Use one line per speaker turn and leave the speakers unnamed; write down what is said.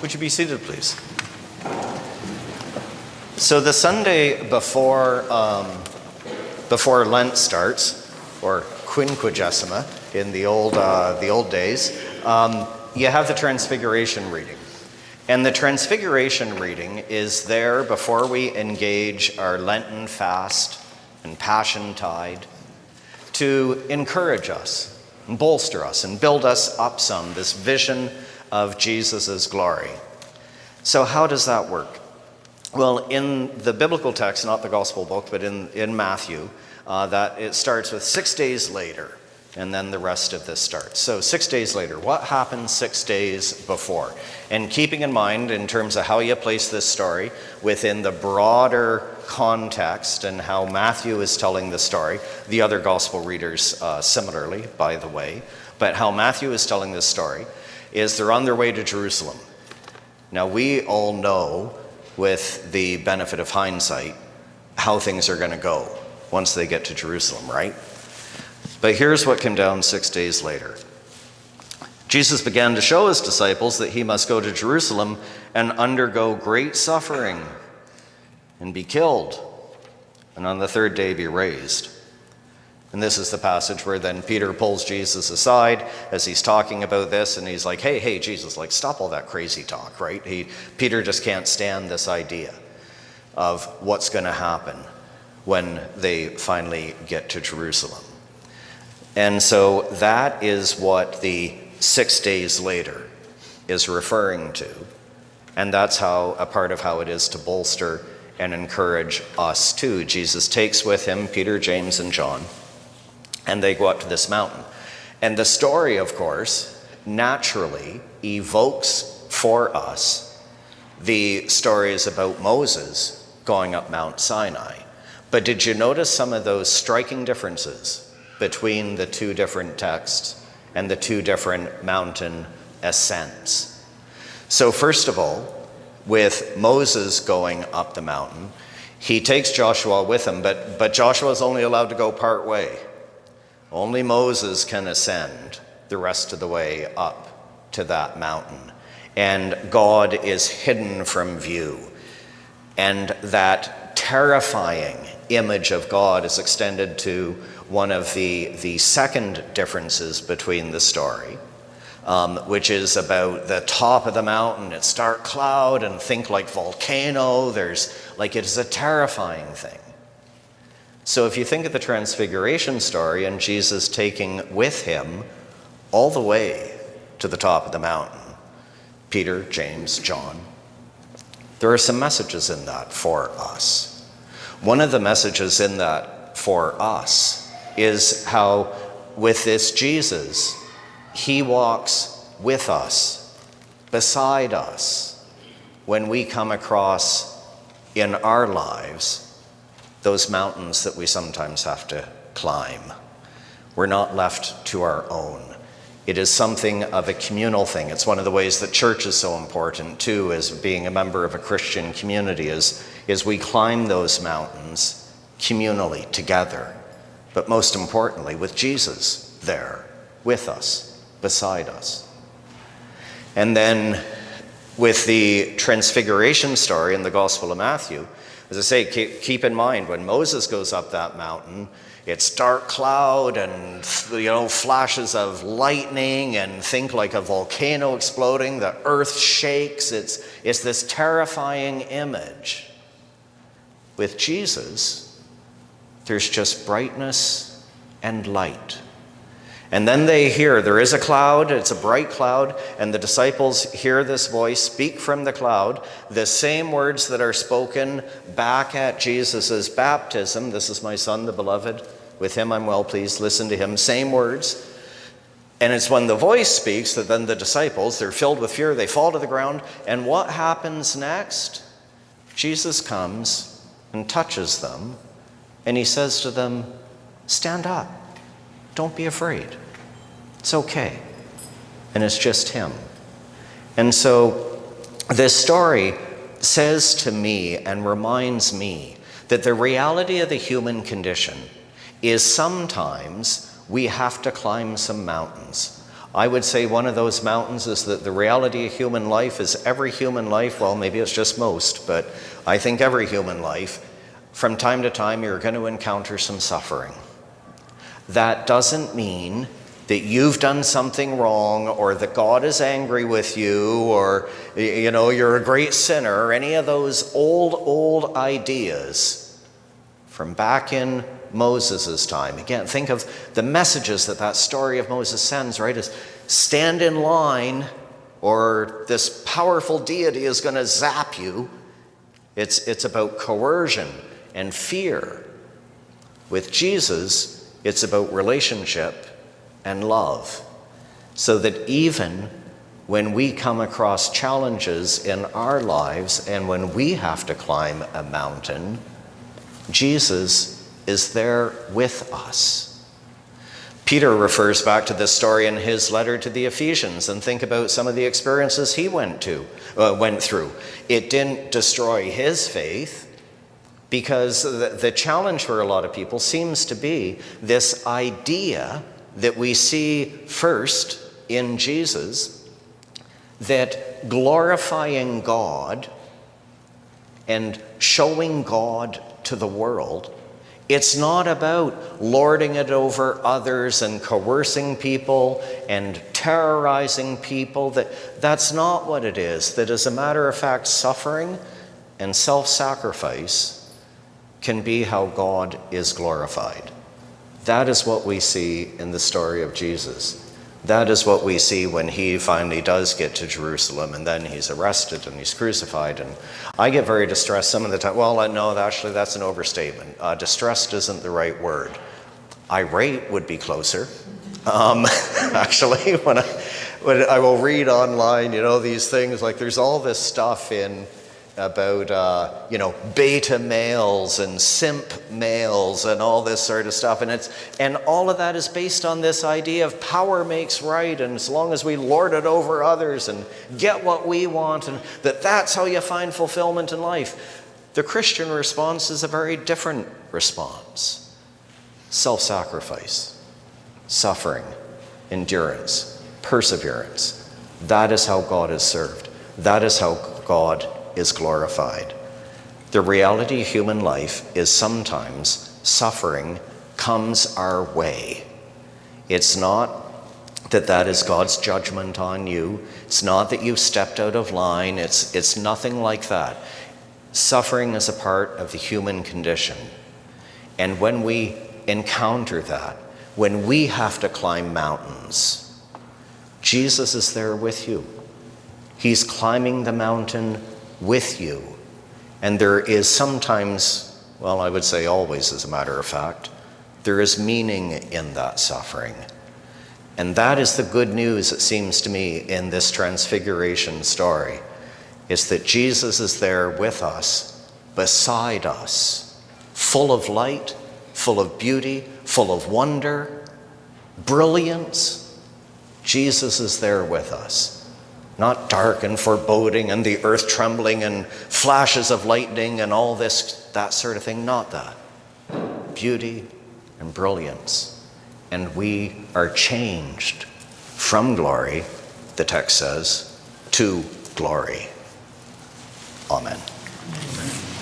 Would you be seated, please? So the Sunday before Lent starts, or Quinquagesima in the old days, you have the Transfiguration reading. And the Transfiguration reading is there before we engage our Lenten fast and Passion Tide to encourage us and bolster us and build us up some, this vision of Jesus' glory. So how does that work? Well, in the biblical text, not the gospel book, but in Matthew, that it starts with 6 days later, and then the rest of this starts. So 6 days later, what happened 6 days before? And keeping in mind, in terms of how you place this story within the broader context and how Matthew is telling the story, the other gospel readers similarly, by the way, but how Matthew is telling this story is they're on their way to Jerusalem. Now, we all know, with the benefit of hindsight, how things are going to go once they get to Jerusalem, right? But here's what came down 6 days later. Jesus began to show his disciples that he must go to Jerusalem and undergo great suffering and be killed, and on the third day be raised. And this is the passage where then Peter pulls Jesus aside as he's talking about this, and he's like, hey, Jesus, like, stop all that crazy talk, right? Peter just can't stand this idea of what's going to happen when they finally get to Jerusalem. And so that is what the 6 days later is referring to. And that's how a part of how it is to bolster and encourage us too. Jesus takes with him Peter, James, and John, and they go up to this mountain. And the story, of course, naturally evokes for us the stories about Moses going up Mount Sinai. But did you notice some of those striking differences between the two different texts and the two different mountain ascents? So first of all, with Moses going up the mountain, he takes Joshua with him, but Joshua is only allowed to go part way. Only Moses can ascend the rest of the way up to that mountain. And God is hidden from view. And that terrifying image of God is extended to one of the second differences between the story, which is about the top of the mountain. It's dark cloud, and think like volcano. It is a terrifying thing. So if you think of the Transfiguration story and Jesus taking with him all the way to the top of the mountain, Peter, James, John, there are some messages in that for us. One of the messages in that for us is how with this Jesus, he walks with us, beside us, when we come across in our lives those mountains that we sometimes have to climb. We're not left to our own. It is something of a communal thing. It's one of the ways that church is so important too, as being a member of a Christian community, is we climb those mountains communally together, but most importantly with Jesus there with us, beside us. And then with the Transfiguration story in the Gospel of Matthew, as I say, keep in mind, when Moses goes up that mountain, it's dark cloud and, flashes of lightning, and think like a volcano exploding, the earth shakes. It's this terrifying image. With Jesus, there's just brightness and light. And then they hear, there is a cloud, it's a bright cloud, and the disciples hear this voice speak from the cloud, the same words that are spoken back at Jesus' baptism. This is my son, the beloved. With him I'm well pleased. Listen to him. Same words. And it's when the voice speaks that then the disciples, they're filled with fear, they fall to the ground. And what happens next? Jesus comes and touches them, and he says to them, stand up. Don't be afraid. It's okay. And it's just him. And so this story says to me and reminds me that the reality of the human condition is sometimes we have to climb some mountains. I would say one of those mountains is that the reality of human life is every human life, well, maybe it's just most, but I think every human life, from time to time, you're going to encounter some suffering. That doesn't mean that you've done something wrong or that God is angry with you or, you're a great sinner or any of those old ideas from back in Moses' time. Again, think of the messages that story of Moses sends, right? Is stand in line or this powerful deity is going to zap you. It's about coercion and fear. With Jesus, it's about relationship and love. So that even when we come across challenges in our lives and when we have to climb a mountain, Jesus is there with us. Peter refers back to this story in his letter to the Ephesians, and think about some of the experiences he went through. It didn't destroy his faith, because the challenge for a lot of people seems to be this idea that we see first in Jesus, that glorifying God and showing God to the world, it's not about lording it over others and coercing people and terrorizing people. That's not what it is. That, as a matter of fact, suffering and self-sacrifice can be how God is glorified. That is what we see in the story of Jesus. That is what we see when he finally does get to Jerusalem, and then he's arrested and he's crucified. And I get very distressed some of the time. Well, no, actually that's an overstatement. Distressed isn't the right word. Irate would be closer. Actually, when I will read online, these things, like there's all this stuff about beta males and simp males and all this sort of stuff, and all of that is based on this idea of power makes right, and as long as we lord it over others and get what we want, and that's how you find fulfillment in life. The Christian response is a very different response. Self-sacrifice, suffering, endurance, perseverance. That is how God is served. That is how God is glorified. The reality of human life is sometimes suffering comes our way. It's not that is God's judgment on you. It's not that you've stepped out of line. It's nothing like that. Suffering is a part of the human condition. And when we encounter that, when we have to climb mountains, Jesus is there with you. He's climbing the mountain with you. And there is sometimes, well, I would say always, as a matter of fact, there is meaning in that suffering. And that is the good news, it seems to me, in this transfiguration story, is that Jesus is there with us, beside us, full of light, full of beauty, full of wonder, brilliance. Jesus is there with us. Not dark and foreboding and the earth trembling and flashes of lightning and all this, that sort of thing. Not that. Beauty and brilliance. And we are changed from glory, the text says, to glory. Amen. Amen.